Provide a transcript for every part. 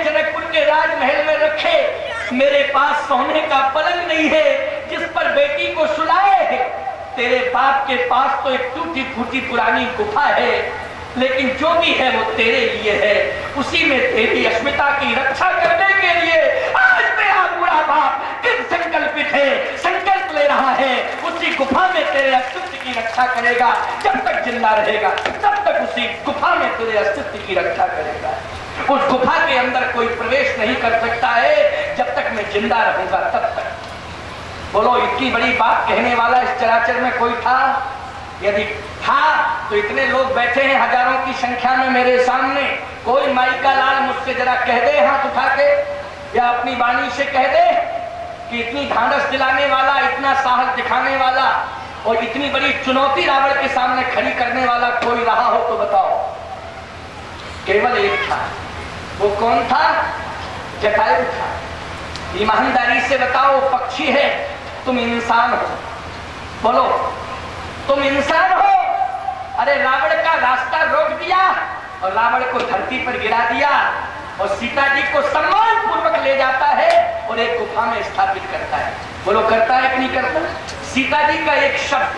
जनकपुर के राजमहल में रखे। मेरे पास सोने का पलंग नहीं है जिस पर बेटी को सुलाए। तेरे बाप के पास तो एक टूटी फूटी पुरानी गुफा है, लेकिन जो भी है वो तेरे लिए है। उसी में तेरी अस्मिता की रक्षा करने के लिए आज मेरा बुरा बाप किस संकल्पित है, संकल्प ले रहा है। उसी गुफा में तेरे अस्तित्व की रक्षा करेगा। जब तक जिंदा रहेगा तब तक उसी गुफा में तेरे अस्तित्व की रक्षा करेगा। उस गुफा के अंदर कोई प्रवेश नहीं कर सकता है जब तक मैं जिंदा रहूंगा तब तक। बोलो, इतनी बड़ी बात कहने वाला इस चराचर में कोई था? यदि था तो इतने लोग बैठे हैं हजारों की संख्या में मेरे सामने। कोई माई का लाल मुझसे जरा कह दे हाथ उठा के, या अपनी वाणी से कह दे कि इतनी ढांढस दिलाने वाला, इतना साहस दिखाने वाला और इतनी बड़ी चुनौती रावण के सामने खड़ी करने वाला कोई रहा हो तो बताओ। केवल एक था। वो कौन था? जटायु था। ईमानदारी से बताओ, पक्षी है, तुम इंसान हो। बोलो, तुम इंसान हो। अरे रावण का रास्ता रोक दिया और रावण को धरती पर गिरा दिया और सीता जी को सम्मान पूर्वक ले जाता है और एक गुफा में स्थापित करता है। बोलो, करता है कि नहीं करता? सीता जी का एक शब्द,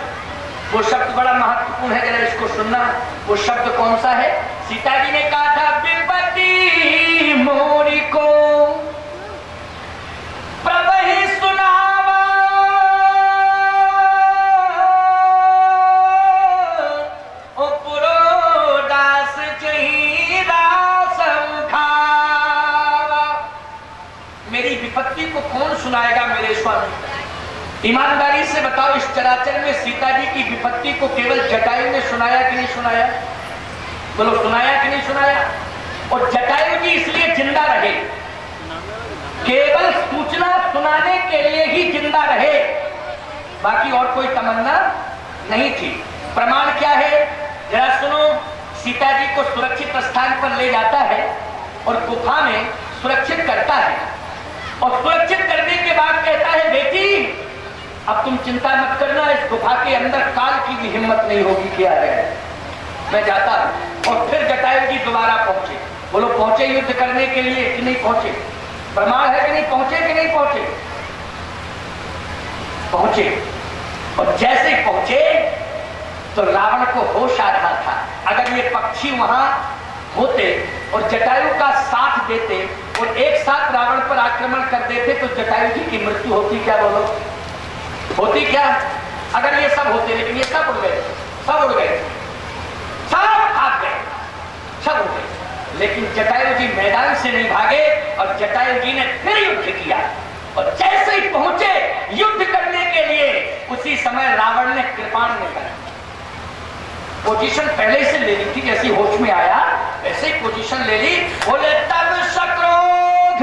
वो शब्द बड़ा महत्वपूर्ण है, जरा इसको सुनना। वो शब्द कौन सा है? सीता जी ने कहा था, विपत्ति मोरी को प्रभहि सुनावा, ओ पुरोदास जही रास उठावा। मेरी विपत्ति को कौन सुनाएगा मेरे स्वामी? ईमानदारी से बताओ, इस चराचर में सीता जी की विपत्ति को केवल जटायु ने सुनाया कि नहीं सुनाया? बोलो, सुनाया कि नहीं सुनाया? और जटायु जी इसलिए जिंदा रहे, केवल सूचना सुनाने के लिए ही जिंदा रहे, बाकी और कोई तमन्ना नहीं थी। प्रमाण क्या है? जरा सुनो। सीता जी को सुरक्षित स्थान पर ले जाता है और गुफा में सुरक्षित करता है और सुरक्षित करने के बाद कहता है, बेटी अब तुम चिंता मत करना, इस गुफा के अंदर काल की भी हिम्मत नहीं होगी कि आ जाए, मैं जाता हूं। और फिर जटायु जी दोबारा पहुंचे। बोलो, पहुंचे युद्ध करने के लिए कि नहीं पहुंचे? प्रमाण है कि नहीं पहुंचे कि नहीं पहुंचे? पहुंचे। और जैसे ही पहुंचे तो रावण को होश आ रहा था। अगर ये पक्षी वहां होते और जटायु का साथ देते और एक साथ रावण पर आक्रमण कर देते तो जटायु जी की मृत्यु होती क्या? बोलो, होती क्या? अगर ये सब होते, लेकिन ये सब उड़ गए, सब उड़ गए, सब भाग गए, सब उड़ गए। लेकिन जटायु जी मैदान से नहीं भागे और जटायु जी ने फिर युद्ध किया। और जैसे ही पहुंचे युद्ध करने के लिए, उसी समय रावण ने कृपाण निकाला। पोजीशन पहले से ले ली थी, जैसी होश में आया वैसे ही पोजीशन ले ली। बोले, तब सक्रोध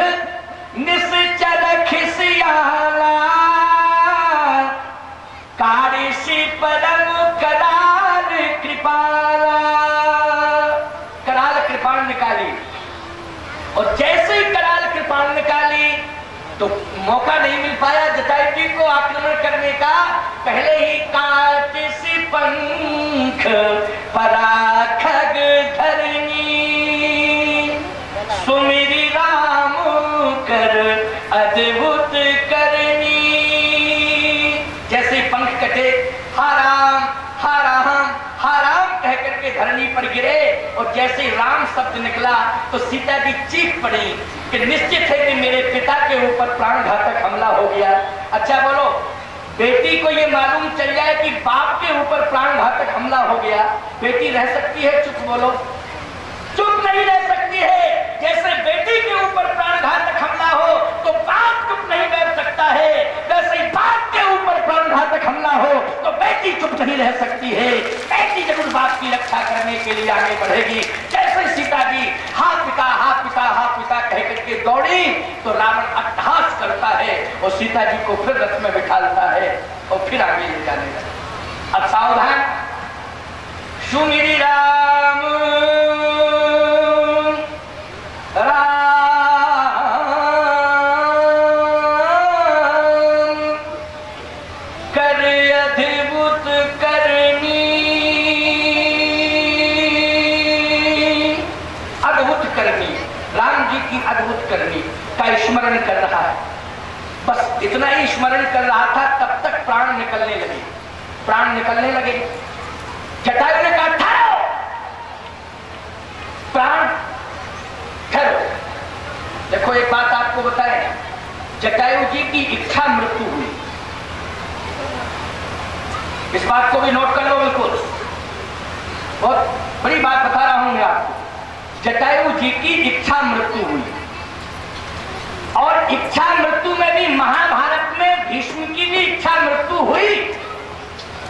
निश्चर खिसियाला, कारिषि परम कराल कृपाला। कराल कृपाण निकाली और जैसे ही कराल कृपाण निकाली तो मौका नहीं मिल पाया जटायु जी को आक्रमण करने का। पहले ही काटिसी पंख पराखग धरनी, सुमिरी राम कर अद्भुत करनी। जैसे पंख कटे, हा राम हा राम हा राम कह करके धरनी पर गिरे और जैसे राम शब्द निकला तो सीता जी चीख पड़ी कि निश्चित है कि मेरे पिता के ऊपर प्राणघातक हमला हो गया। अच्छा बोलो, बेटी को ये मालूम चल जाए कि बाप के ऊपर प्राणघातक हमला हो गया, बेटी रह सकती है चुप? बोलो, चुप नहीं रह सकती है। जैसे बेटी के ऊपर प्राणघातक हमला हो तो बाप चुप नहीं बैठ सकता है, वैसे ही बाप के ऊपर प्राणघातक हमला हो तो बेटी चुप नहीं रह सकती है। बेटी जरूर बाप की रक्षा करने के लिए आगे बढ़ेगी। जैसे सीता जी हा पिता हा पिता हा पिता कह करके दौड़ी तो रावण अट्टहास करता है और सीता जी को फिर रथ में बिठाता है और फिर आगे ले जाने लगा। अब सावधान, सुमिरी राम कर अद्भुत करनी, अद्भुत करनी। राम जी की अद्भुत करनी का स्मरण कर रहा है। बस इतना ही स्मरण कर रहा था, तब तक प्राण निकलने लगे, प्राण निकलने लगे। जटायु ने कहा ठहरो, प्राण ठहरो। देखो एक बात आपको बताएं, जटायु जी की इच्छा मृत्यु हुई, इस बात को भी नोट कर लो। बिल्कुल बहुत बड़ी बात बता रहा हूं मैं आपको। जटायु जी की इच्छा मृत्यु हुई, और इच्छा मृत्यु में भी महाभारत में भीष्म की भी इच्छा मृत्यु हुई।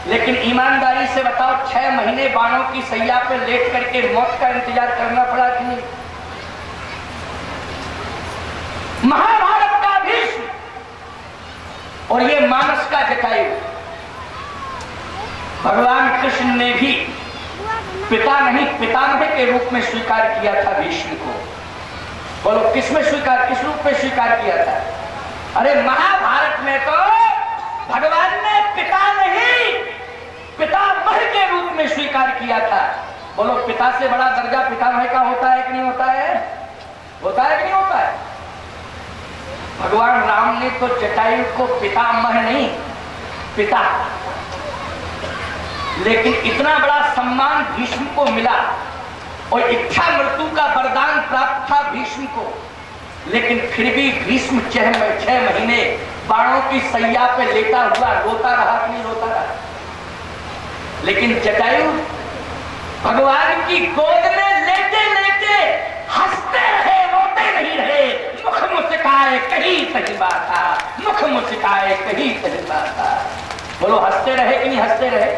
लेकिन ईमानदारी से बताओ, 6 महीने बाणों की सैया पे लेट करके मौत का इंतजार करना पड़ा कि नहीं? महाभारत का भीष्म और ये मानस का जटायु। भगवान कृष्ण ने भी पिता नहीं पितामह के रूप में स्वीकार किया था भीष्म को। बोलो किस में स्वीकार, किस रूप में स्वीकार किया था? अरे महाभारत में तो भगवान ने पिता नहीं पितामह के रूप में स्वीकार किया था। बोलो पिता से बड़ा दर्जा पितामह का होता है कि नहीं होता है? होता है कि नहीं होता है? भगवान राम ने तो जटायु को पितामह नहीं पिता, लेकिन इतना बड़ा सम्मान भीष्म को मिला और इच्छा मृत्यु का वरदान प्राप्त था भीष्म को। लेकिन फिर भी भीष्म 6 महीने बाणों की सैया पे लेटा हुआ रोता रहा कि नहीं रोता रहा? लेकिन जटायु भगवान की गोद में लेटे लेटे हंसते रहे, रोते नहीं रहे। मुख मुस्काए कहीं सही बात था, मुख मुस्काए कहीं सही बात था। बोलो हंसते रहे कि नहीं हंसते रहे?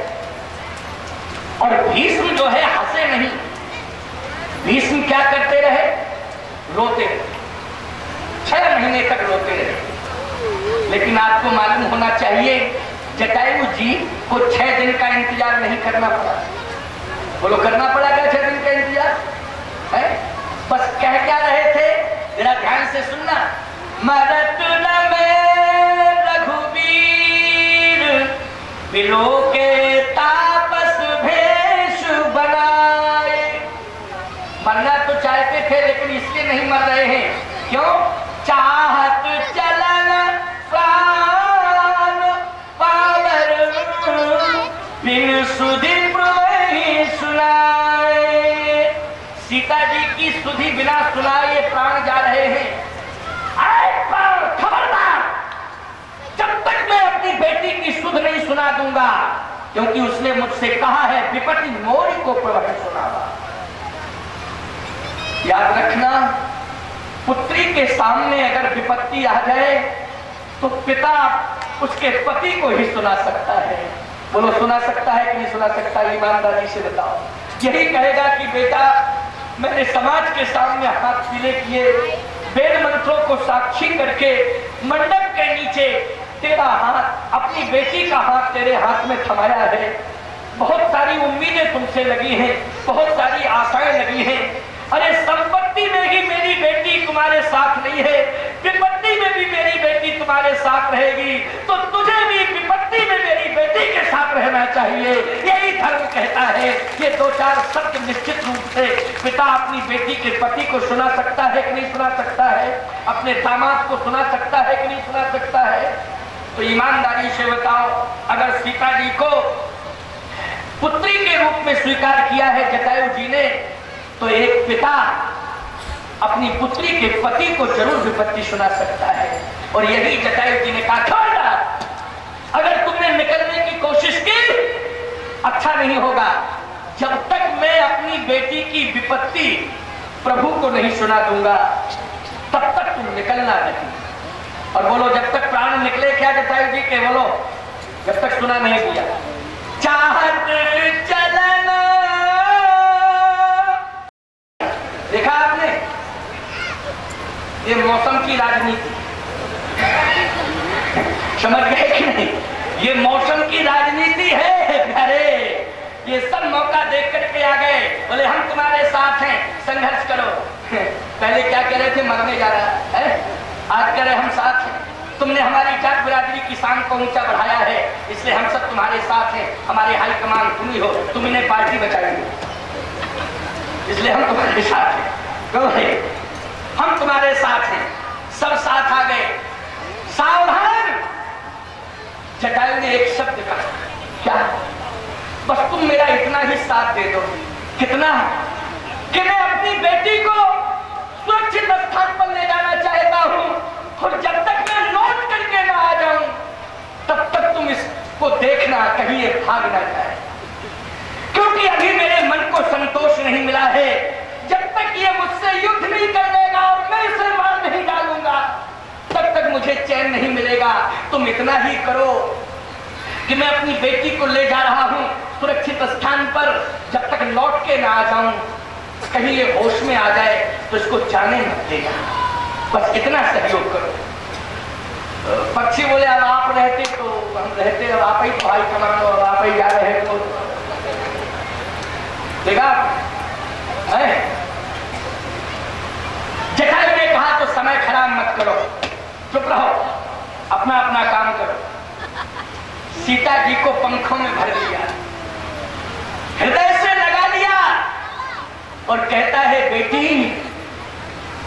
और भीष्म जो है हंसे नहीं, भीष्म क्या करते रहे? रोते रहे, 6 महीने तक रोते रहे। लेकिन आपको मालूम होना चाहिए जटायु जी को 6 दिन का इंतजार नहीं करना पड़ा। बोलो करना पड़ा क्या 6 दिन का इंतजार है? बस कह क्या रहे थे, जरा ध्यान से सुनना। मरत न में रघुवीर बिलो के तापस भेष बनाए। मरना तो चाहते थे लेकिन इसलिए नहीं मर रहे हैं, क्यों? चाहत चलन प्राण पावर बिन सुधि प्रवही सुनाए। सीता जी की सुधि बिना सुनाए प्राण जा रहे हैं। अरे प्राण खबरदार, जब तक मैं अपनी बेटी की सुध नहीं सुना दूंगा, क्योंकि उसने मुझसे कहा है विपत्ति मोरी को प्रवही सुनावा। याद रखना, पुत्री के सामने अगर विपत्ति आ जाए तो पिता उसके पति को ही सुना सकता है। बोलो सुना सकता है कि नहीं सुना सकता? ईमानदारी से बताओ। यही कहेगा कि बेटा मैंने समाज के सामने हाथ पीले किए, वेद मंत्रों को साक्षी करके मंडप के नीचे तेरा हाथ, अपनी बेटी का हाथ तेरे हाथ में थमाया है। बहुत सारी उम्मीदें तुमसे लगी हैं, बहुत सारी आशाएं लगी हैं। अरे संपत्ति में ही मेरी बेटी तुम्हारे साथ नहीं है, विपत्ति में भी मेरी बेटी तुम्हारे साथ रहेगी, तो तुझे भी विपत्ति में मेरी बेटी के साथ रहना चाहिए। यही धर्म कहता है। ये 2-4 शब्द निश्चित रूप से पिता अपनी बेटी के पति को सुना सकता है कि नहीं सुना सकता है? अपने दामाद को सुना सकता है कि नहीं सुना सकता है? तो ईमानदारी से बताओ, अगर सीता जी को पुत्री के रूप में स्वीकार किया है जटायु जी ने, तो एक पिता अपनी पुत्री के पति को जरूर विपत्ति सुना सकता है। और यही जटायु जी ने कहा, खबरदार, अगर तुमने निकलने की कोशिश की अच्छा नहीं होगा। जब तक मैं अपनी बेटी की विपत्ति प्रभु को नहीं सुना दूंगा तब तक तुम निकलना नहीं। और बोलो जब तक प्राण निकले क्या जटायु जी के? बोलो जब तक सुना नहीं दिया। चाहत चलना, देखा आपने ये मौसम की राजनीति, समझ गए कि नहीं? ये मौसम की राजनीति है प्यारे। ये सब मौका देख करके आ गए, बोले हम तुम्हारे साथ हैं, संघर्ष करो। पहले क्या कह रहे थे? मरने जा रहा है, आज कह रहे हम साथ हैं। तुमने हमारी जात बिरादरी की शान को ऊंचा बढ़ाया है, इसलिए हम सब तुम्हारे साथ हैं। हमारे हाई कमान तुम ही हो, तुमने पार्टी बचाई, इसलिए हम तुम्हारे साथ हैं। हम तुम्हारे साथ हैं। सब साथ आ गए। सावधान। जटायु ने एक शब्द कहा, क्या? बस तुम मेरा इतना ही साथ दे दो। कितना? कि मैं अपनी बेटी को सुरक्षित स्थान पर ले जाना चाहता हूं, और जब तक मैं लौट करके ना आ जाऊं तब तक तुम इसको देखना, कहीं ये भाग ना जाए। क्योंकि अभी मेरे मन को संतोष नहीं मिला है। जब तक ये मुझसे युद्ध नहीं कर लेगा और मैं इसे मार नहीं डालूंगा, तब तक मुझे चैन नहीं मिलेगा। तुम इतना ही करो कि मैं अपनी बेटी को ले जा रहा हूं सुरक्षित स्थान पर, जब तक लौट के ना आ जाऊं, कहीं ये होश में आ जाए तो इसको जाने मत देगा। बस इतना सहयोग करो। पक्षी बोले, अब आप रहते तो हम रहते, अब आप ही भाई कमांडो, अब आप ही जा रहे हैं तो देखा है। जटायु ने कहा, तो समय खराब मत करो, चुप रहो, अपना अपना काम करो। सीता जी को पंखों में भर लिया, हृदय से लगा लिया और कहता है, बेटी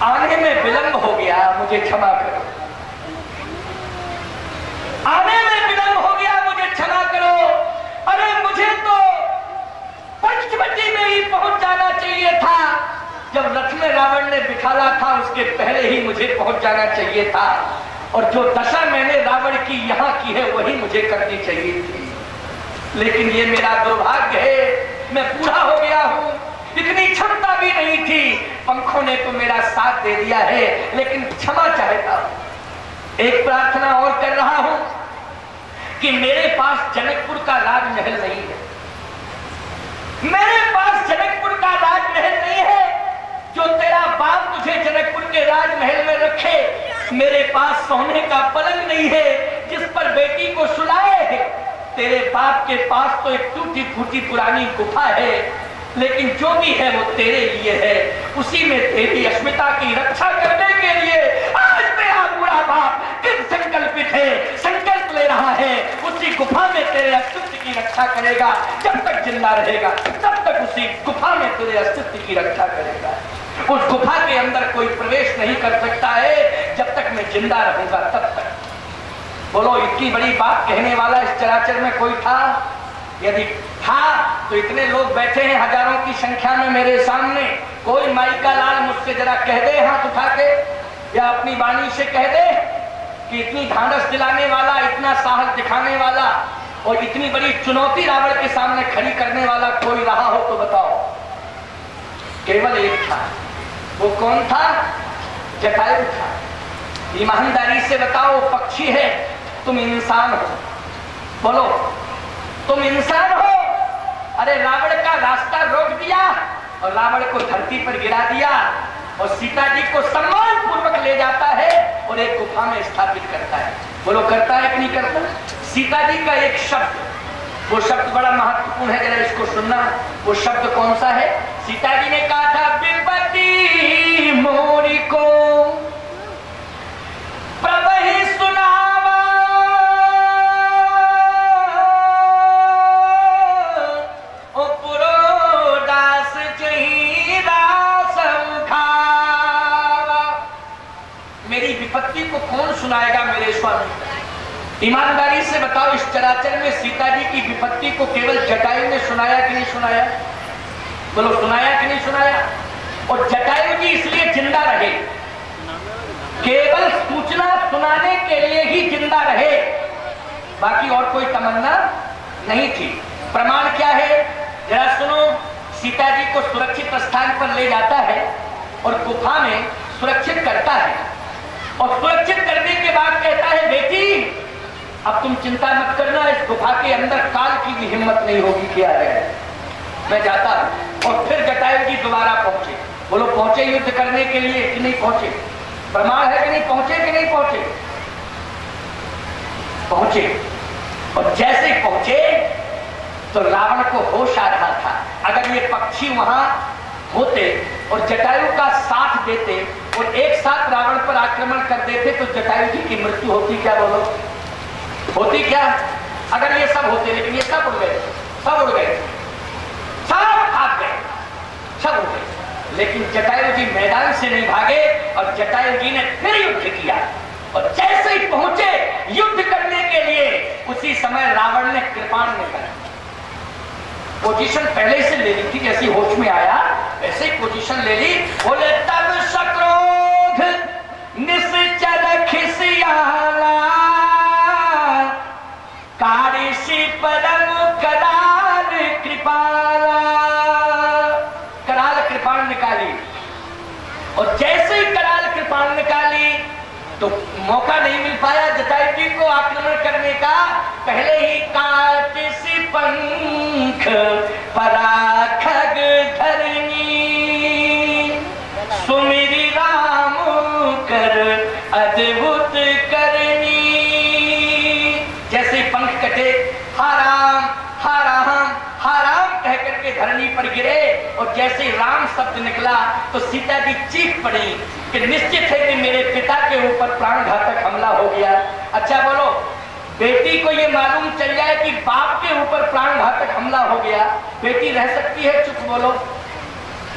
आने में विलंब हो गया, मुझे क्षमा करो। आने में विलंब हो गया, मुझे क्षमा करो। अरे मुझे तो पंचवटी में ही पहुंच जाना चाहिए था। जब रथ में रावण ने बिठाला था उसके पहले ही मुझे पहुंच जाना चाहिए था, और जो दशा मैंने रावण की यहाँ की है वही मुझे करनी चाहिए थी। लेकिन ये मेरा दुर्भाग्य है, मैं बूढ़ा हो गया हूँ, इतनी क्षमता भी नहीं थी। पंखों ने तो मेरा साथ दे दिया है, लेकिन क्षमा चाहता हूं। एक प्रार्थना और कर रहा हूं कि मेरे पास जनकपुर का राजमहल नहीं है। मेरे पास जनकपुर का राजमहल नहीं है। जो तेरा बाप तुझे जनकपुर के राजमहल में रखे, मेरे पास सोने का पलंग नहीं है जिस पर बेटी को सुलाए। तेरे बाप के पास तो एक टूटी फूटी पुरानी गुफा है, लेकिन जो भी है वो तेरे लिए है। उसी में तेरी अस्मिता की रक्षा करने के लिए आज मेरा बुरा बाप किस संकल्पित है, संकल्प ले रहा है। उसी गुफा में तेरे अस्तित्व की रक्षा करेगा। जब तक जिंदा रहेगा तब तक उसी गुफा में तेरे अस्तित्व की रक्षा करेगा। उस गुफा के अंदर कोई प्रवेश नहीं कर सकता है जब तक मैं जिंदा रहूंगा, तब तक। बोलो, इतनी बड़ी बात कहने वाला इस चराचर में कोई था? यदि था तो इतने लोग बैठे हैं हजारों की संख्या में मेरे सामने। कोई माई का लाल मुझसे जरा कह दे हाथ उठा के, या अपनी वाणी से कह दे कि इतनी ढांढस दिलाने वाला, इतना साहस दिखाने वाला और इतनी बड़ी चुनौती रावण के सामने खड़ी करने वाला कोई रहा हो तो बताओ। केवल एक था। वो कौन था? जटायु था। ईमानदारी से बताओ, पक्षी है, तुम इंसान हो। बोलो, तुम इंसान हो। अरे रावण का रास्ता रोक दिया और रावण को धरती पर गिरा दिया, और सीता जी को सम्मान पूर्वक ले जाता है और एक गुफा में स्थापित करता है। बोलो, करता है कि नहीं करता? सीता जी का एक शब्द, वो शब्द बड़ा महत्वपूर्ण है, जरा इसको सुनना। वो शब्द कौन सा है? सीता जी ने कहा था, विपत्ति मोरी को प्रभहि सुनावा, ओ पुरोदास जही रास उठावा। मेरी विपत्ति को कौन सुनाएगा मेरे स्वामी? ईमानदारी से बताओ, इस चराचर में सीता जी की विपत्ति को केवल जटायु ने सुनाया कि नहीं सुनाया? बोलो, सुनाया कि नहीं सुनाया? और जटायु जी इसलिए जिंदा रहे, केवल सूचना सुनाने के लिए ही जिंदा रहे, बाकी और कोई तमन्ना नहीं थी। प्रमाण क्या है? जरा सुनो। सीता जी को सुरक्षित स्थान पर ले जाता है और गुफा में सुरक्षित करता है, और सुरक्षित करने के बाद कहता है, बेटी अब तुम चिंता मत करना, इस गुफा के अंदर काल की भी हिम्मत नहीं होगी कि आ जाए, मैं जाता हूं। और फिर जटायु जी दोबारा पहुंचे। बोलो, पहुंचे युद्ध करने के लिए कि नहीं पहुंचे? प्रमाण है कि नहीं पहुंचे? कि नहीं पहुंचे? पहुंचे। और जैसे ही पहुंचे तो रावण को होश आ रहा था। अगर ये पक्षी वहां होते और जटायु का साथ देते और एक साथ रावण पर आक्रमण कर देते तो जटायु जी की मृत्यु होती क्या? बोलो, होती क्या? अगर ये सब होते, लेकिन ये सब उड़ गए, सब उड़ गए, सब भाग गए, सब उड़ गए। लेकिन जटायु जी मैदान से नहीं भागे और जटायु जी ने फिर युद्ध किया। और जैसे ही पहुंचे युद्ध करने के लिए, उसी समय रावण ने कृपाण निकाला। पोजीशन पहले से ले ली थी, जैसी होश में आया वैसे ही पोजीशन ले ली। बोले तब सक्रोध निश्चल खिसियाला, कारिषि परम कराल कृपाला। कराल कृपाण निकाली और जैसे ही कराल कृपाण निकाली तो मौका नहीं मिल पाया जटायु जी को आक्रमण करने का। पहले ही काटिसी पंख पराखग धरनी, सुमिरी राम कर अद्भुत करनी। जैसे पंख कटे, हा राम हा राम हा राम कह करके धरनी पर गिरे और जैसे राम शब्द निकला तो सीता जी चीख पड़ी कि निश्चित है कि मेरे पिता के ऊपर प्राणघातक हमला हो गया। अच्छा बोलो, बेटी को ये मालूम चल जाए कि बाप के ऊपर प्राणघातक हमला हो गया, बेटी रह सकती है चुप? बोलो,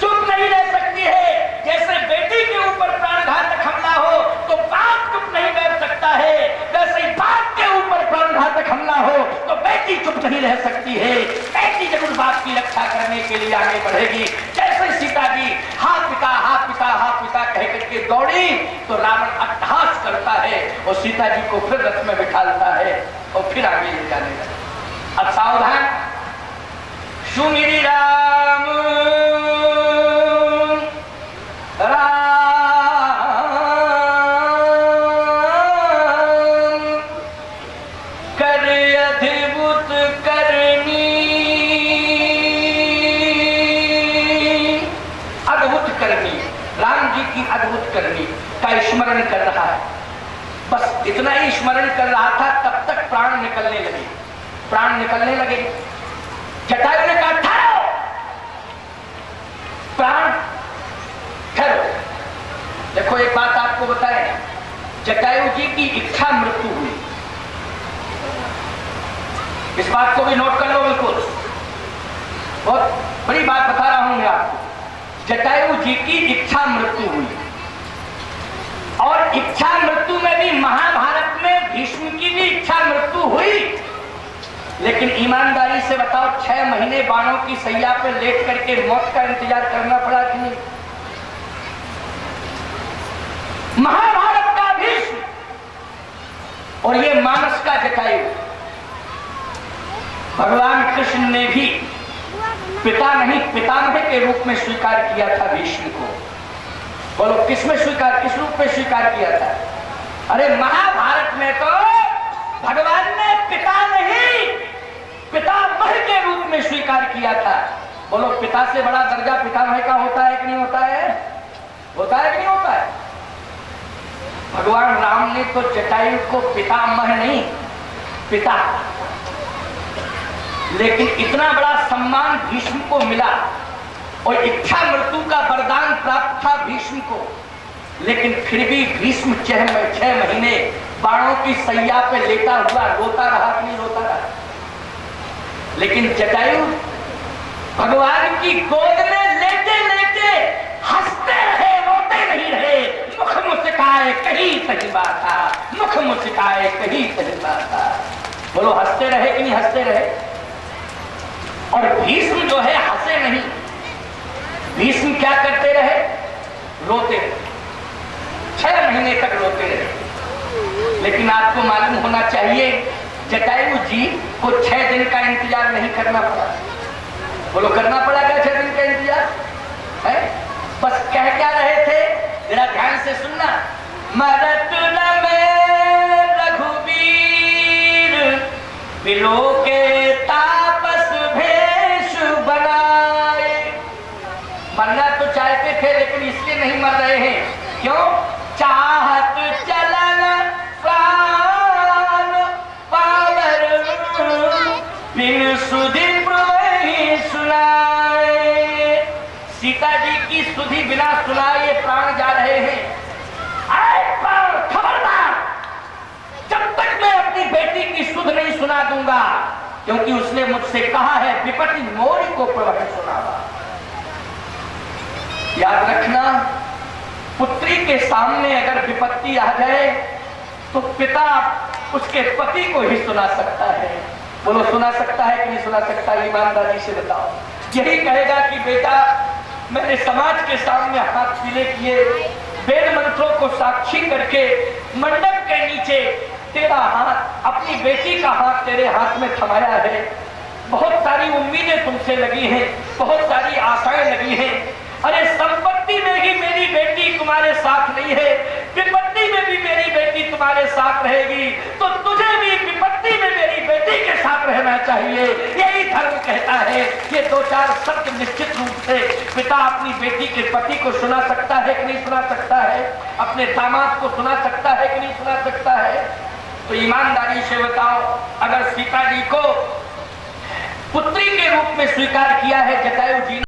चुप नहीं रह सकती है। जैसे बेटी के ऊपर प्राणघातक हमला हो तो बाप चुप नहीं बैठ सकता है, वैसे ही बाप के ऊपर प्राणघातक हमला हो तो बेटी चुप नहीं रह सकती है। बेटी जरूर बाप की रक्षा करने के लिए आगे बढ़ेगी। जैसे सीता जी हा पिता हा पिता हा पिता कह करके दौड़ी तो रावण अट्टहास करता है और सीता जी को फिर रथ में बिठाता है और फिर आगे ले जाने लगा। अब सावधान, सुमिरी राम कर अद्भुत करनी, अद्भुत करनी, राम जी की अद्भुत करनी का स्मरण कर रहा है। बस इतना ही स्मरण कर रहा था, तब तक प्राण निकलने लगे, प्राण निकलने लगे। जटायु ने कहा ठहरो, प्राण ठहरो। देखो एक बात आपको बताएं, जटायु जी की इच्छा मृत्यु हुई, इस बात को भी नोट कर लो। बिल्कुल बहुत बड़ी बात बता रहा हूं मैं आपको। जटायु जी की इच्छा मृत्यु हुई और इच्छा मृत्यु में भी महाभारत में भीष्म की भी इच्छा मृत्यु हुई। लेकिन ईमानदारी से बताओ, 6 महीने बाणों की सैया पर लेट करके मौत का इंतजार करना पड़ा कि नहीं? महाभारत का भीष्म और ये मानस का जटायु। भगवान कृष्ण ने भी पिता नहीं पितामह के रूप में स्वीकार किया था भीष्म को। बोलो किस में स्वीकार, किस रूप में स्वीकार किया था? अरे महाभारत में तो भगवान ने पिता नहीं पितामह के रूप में स्वीकार किया था। बोलो पिता से बड़ा दर्जा पितामह का होता है कि नहीं होता है? होता है कि नहीं होता है? भगवान राम ने तो जटायु को पितामह नहीं पिता, लेकिन इतना बड़ा सम्मान भीष्म को मिला और इच्छा मृत्यु का वरदान प्राप्त था भीष्म को। लेकिन फिर भी भीष्म 6 महीने बाणों की सैया पे लेटा हुआ रोता रहा कि नहीं रोता रहा? लेकिन जटायु भगवान की गोद में लेटे लेटे हंसते रहे, रोते नहीं रहे। मुख मुस्काए कहीं सही बात था, मुख मुस्काए कहीं सही बात था। बोलो हंसते रहे कि नहीं हंसते रहे? और भीष्म जो है हंसे नहीं, भीष्म क्या करते रहे? रोते रहे, 6 महीने तक रोते रहे। लेकिन आपको मालूम होना चाहिए जटायु जी को 6 दिन का इंतजार नहीं करना पड़ा। बोलो करना पड़ा क्या 6 दिन का इंतजार है? बस कह क्या रहे थे, जरा ध्यान से सुनना। मरत न में रघुवीर बिलो के तापस भेष बनाए। मरना तो चाहते थे लेकिन इसलिए नहीं मर रहे हैं। क्यों? चाहत चलन प्राण पावर बिन सुधि प्रवही सुनाए। सीता जी की सुधि बिना सुनाए प्राण जा रहे हैं। अरे प्राण खबरदार, जब तक मैं अपनी बेटी की सुध नहीं सुना दूंगा, क्योंकि उसने मुझसे कहा है विपत्ति मोरी को प्रवही सुनावा। याद रखना, पुत्री के सामने अगर विपत्ति आ जाए तो पिता उसके पति को ही सुना सकता है। बोलो, सुना सकता है कि नहीं सुना सकता? ईमानदारी से बताओ। यही कहेगा कि बेटा, मैंने समाज के सामने हाथ पीले किए, वेद मंत्रों को साक्षी करके मंडप के नीचे तेरा हाथ, अपनी बेटी का हाथ तेरे हाथ में थमाया है। बहुत सारी उम्मीदें तुमसे लगी हैं, बहुत सारी आशाएं लगी हैं। अरे संपत्ति में ही मेरी बेटी तुम्हारे साथ नहीं है, विपत्ति में भी मेरी बेटी तुम्हारे साथ रहेगी, तो तुझे भी विपत्ति में मेरी बेटी के साथ रहना चाहिए। यही धर्म कहता है। ये दो चार शब्द निश्चित रूप से पिता अपनी बेटी के पति को सुना सकता है कि नहीं सुना सकता है? अपने दामाद को सुना सकता है कि नहीं सुना सकता है? तो ईमानदारी से बताओ, अगर सीता जी को पुत्री के रूप में स्वीकार किया है जटायु जी